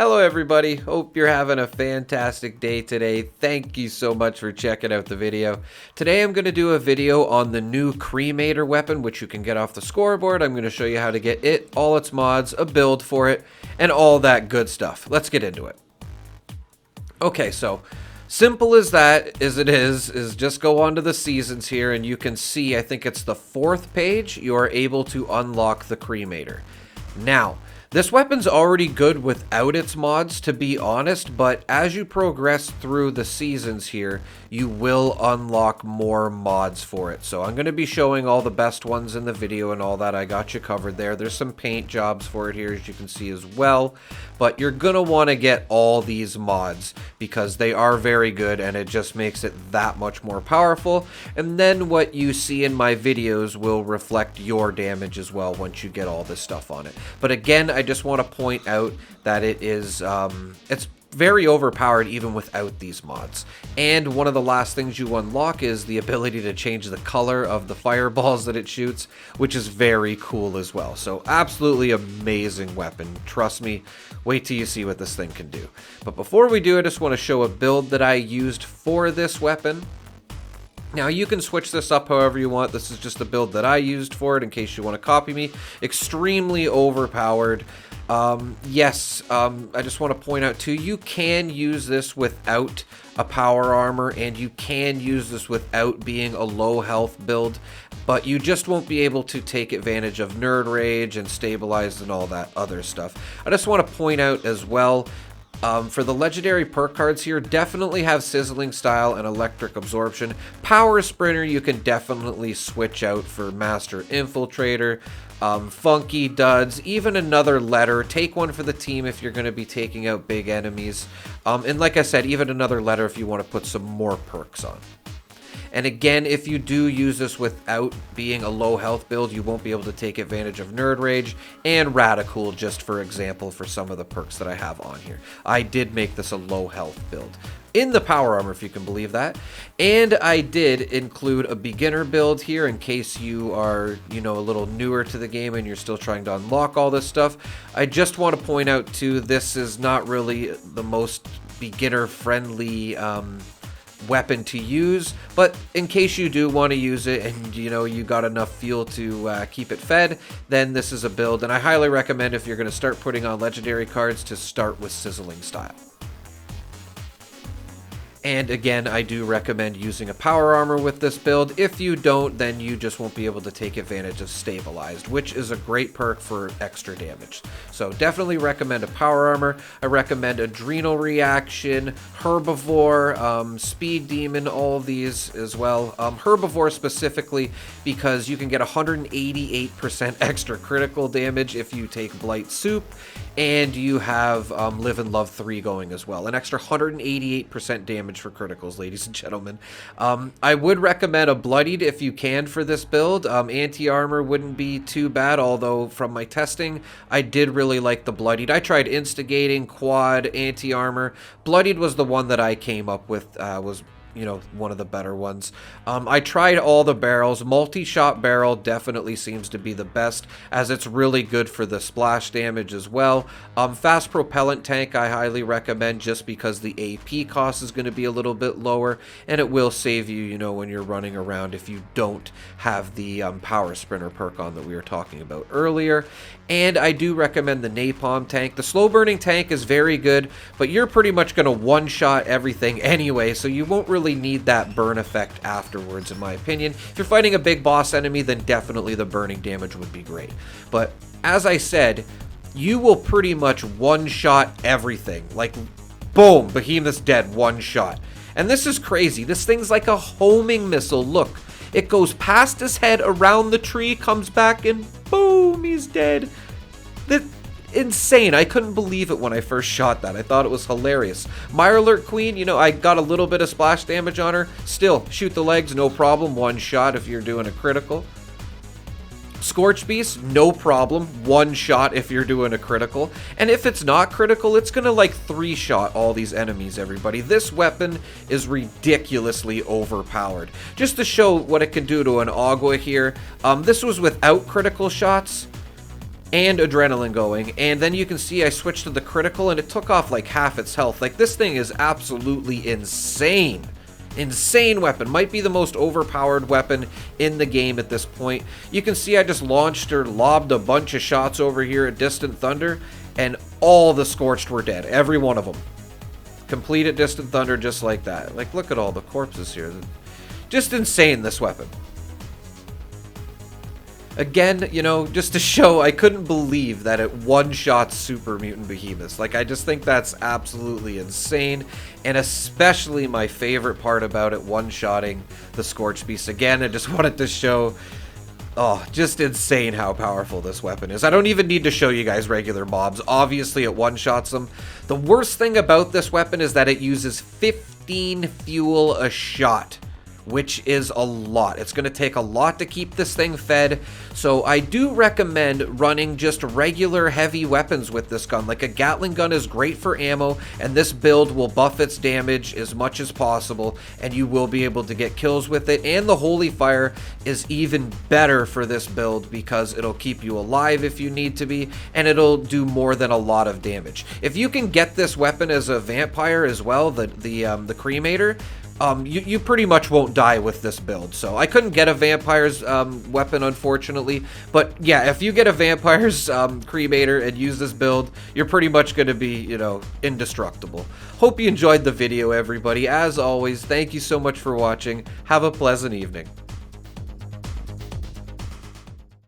Hello everybody, hope you're having a fantastic day today. Thank you so much for checking out the video. Today I'm going to do a video on the new Cremator weapon, which you can get off the scoreboard. I'm going to show you how to get it, all its mods, a build for it, and all that good stuff. Let's get into it. Okay, so simple as that as it is just go on to the seasons here and you can see, I think it's the 4th page, you are able to unlock the Cremator. Now, this weapon's already good without its mods, to be honest, but as you progress through the seasons here, you will unlock more mods for it. So I'm going to be showing all the best ones in the video and all that. I got you covered there. There's some paint jobs for it here, as you can see as well. But you're going to want to get all these mods because they are very good and it just makes it that much more powerful. And then what you see in my videos will reflect your damage as well once you get all this stuff on it. But again, I just want to point out that it is, it's very overpowered even without these mods. And one of the last things you unlock is the ability to change the color of the fireballs that it shoots, which is very cool as well. So absolutely amazing weapon. Trust me, wait till you see what this thing can do. But before we do, I just want to show a build that I used for this weapon. Now, you can switch this up however you want. This is just the build that I used for it in case you want to copy me. Extremely overpowered. Yes, I just want to point out too, you can use this without a power armor and you can use this without being a low health build, but you just won't be able to take advantage of Nerd Rage and Stabilized and all that other stuff. I just want to point out as well, for the legendary perk cards here, definitely have Sizzling Style and Electric Absorption. Power Sprinter you can definitely switch out for Master Infiltrator, Funky Duds, even another letter. Take one for the team if you're going to be taking out big enemies. And like I said, even another letter if you want to put some more perks on. And again, if you do use this without being a low health build, you won't be able to take advantage of Nerd Rage and Radical, just for example, for some of the perks that I have on here. I did make this a low health build in the power armor, if you can believe that. And I did include a beginner build here in case you are, you know, a little newer to the game and you're still trying to unlock all this stuff. I just want to point out too, this is not really the most beginner friendly weapon to use, but in case you do want to use it and you know you got enough fuel to keep it fed, then this is a build, and I highly recommend if you're going to start putting on legendary cards to start with Sizzling Style. And again, I do recommend using a power armor with this build. If you don't, then you just won't be able to take advantage of Stabilized, which is a great perk for extra damage. So definitely recommend a power armor. I recommend Adrenal Reaction, Herbivore, Speed Demon, all of these as well. Herbivore specifically because you can get 188% extra critical damage if you take Blight Soup, and you have Live and Love 3 going as well. An extra 188% damage for criticals, ladies and gentlemen. I would recommend a Bloodied if you can for this build. Anti-armor wouldn't be too bad, although from my testing, I did really like the Bloodied. I tried Instigating, Quad, Anti-armor. Bloodied was the one that I came up with, was, you know, one of the better ones. I tried all the barrels. Multi-shot barrel definitely seems to be the best, as it's really good for the splash damage as well. Fast propellant tank I highly recommend just because the AP cost is going to be a little bit lower, and it will save you, you know, when you're running around if you don't have the power sprinter perk on that we were talking about earlier. And I do recommend the napalm tank. The slow burning tank is very good, but you're pretty much going to one-shot everything anyway, so you won't really need that burn effect afterwards, in my opinion. If you're fighting a big boss enemy, then definitely the burning damage would be great. But as I said, you will pretty much one-shot everything. Like, boom, Behemoth's dead, one shot. And this is crazy. This thing's like a homing missile. Look, it goes past his head, around the tree, comes back, and boom, he's dead. That's insane. I couldn't believe it when I first shot that. I thought it was hilarious. Mirelurk Queen, you know, I got a little bit of splash damage on her. Still, shoot the legs, no problem. One shot if you're doing a critical. Scorch Beast, no problem. One shot if you're doing a critical. And if it's not critical, it's gonna like 3-shot all these enemies, everybody. This weapon is ridiculously overpowered. Just to show what it can do to an Agua here, this was without critical shots. and adrenaline going, and then you can see I switched to the critical and it took off like half its health. Like, this thing is absolutely insane. Insane weapon. Might be the most overpowered weapon in the game at this point. You can see I just launched or lobbed a bunch of shots over here at Distant Thunder, and all the Scorched were dead. Every one of them. Complete at Distant Thunder just like that. Like, look at all the corpses here. Just insane, this weapon. Again, you know, just to show, I couldn't believe that it one-shot Super Mutant Behemoths. Like, I just think that's absolutely insane, and especially my favorite part about it, one-shotting the Scorched Beast. Again, I just wanted to show, oh, just insane how powerful this weapon is. I don't even need to show you guys regular mobs. Obviously, it one-shots them. The worst thing about this weapon is that it uses 15 fuel a shot, which is a lot. It's going to take a lot to keep this thing fed, so I do recommend running just regular heavy weapons with this gun. Like, a Gatling gun is great for ammo, and this build will buff its damage as much as possible, and you will be able to get kills with it. And the Holy Fire is even better for this build because it'll keep you alive if you need to be, and it'll do more than a lot of damage. If you can get this weapon as a vampire as well, the Cremator, you pretty much won't die with this build. So I couldn't get a vampire's weapon, unfortunately, but yeah, if you get a vampire's cremator and use this build, you're pretty much going to be, you know, indestructible. Hope you enjoyed the video, everybody. As always, thank you so much for watching. Have a pleasant evening.